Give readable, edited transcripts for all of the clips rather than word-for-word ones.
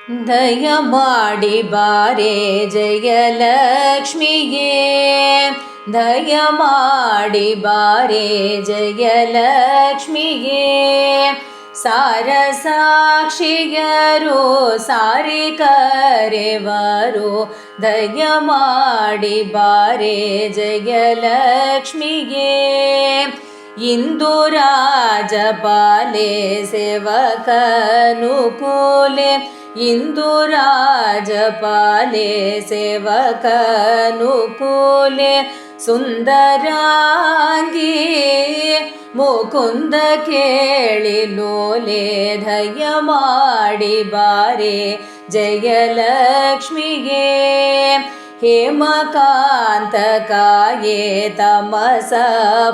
ದಯಮಾಡಿ ಬಾರೆ ಜಯಲಕ್ಷ್ಮಿಯೇ, ದಯಮಾಡಿ ಬಾರೆ ಜಯಲಕ್ಷ್ಮಿಯೇ. ಸಾರ ಸಾಕ್ಷಿಯರು ಸಾರಿ ಕರೆವರು, ದಯಮಾಡಿ ಬಾರೆ ಜಯಲಕ್ಷ್ಮಿಯೇ. ಇಂದು ರಾಜಪಾಲೆ ಸೇವಕನುಕೂಲೆ, ಇಂದು ರಾಜಪಾಲೆ ಸೇವಕನುಕೂಲೆ. ಸುಂದರಾಂಗಿ ಮುಕುಂದ ಕೇಳಿ ಲೋಲೆ, ದಯಮಾಡಿ ಬಾರೆ ಜಯಲಕ್ಷ್ಮಿಯೇ. ಹೇಮಕಾಂತಕಾಯೇ ತಮಸ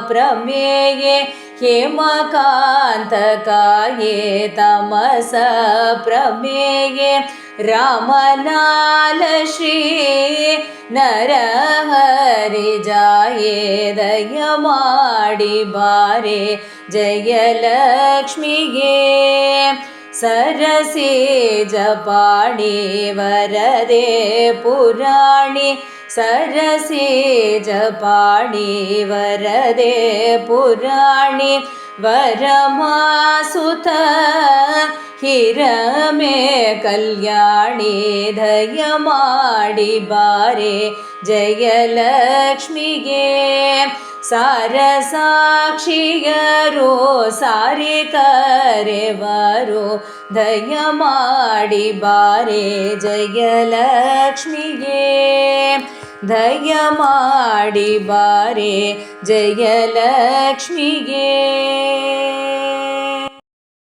ಪ್ರಮೇಯೇ, ಹೇಮಕಾಂತಕಾಯೇ ತಮಸ ಪ್ರಮೇಯೇ. ರಾಮನಾಲ ಶ್ರೀ ನರಹರಿ ಜಾಯೇ, ದಯಮಾಡಿ ಬಾರೆ ಜಯಲಕ್ಷ್ಮಿಯೇ. ಸರಸಿಜ ಪಾಣಿ ವರದೆ ಪುರಾಣಿ, ಸರಸಿಜ ಪಾಣಿ ವರದೆ ಪುರಾಣಿ. ವರಮಾಸುತ ಹಿರಮೆ ಕಲ್ಯಾಣಿ, ದಯಮಾಡಿ ಬಾರೆ ಜಯಲಕ್ಷ್ಮಿಯೇ. ಸಾರ ಸಾಕ್ಷಿಯರು ಸಾರಿ ಕರೆವರು, ದಯಮಾಡಿ ಬಾರೆ ಜಯಲಕ್ಷ್ಮಿಯೇ. ದಯಮಾಡಿ ಬಾರೆ ಜಯಲಕ್ಷ್ಮಿಯೇ.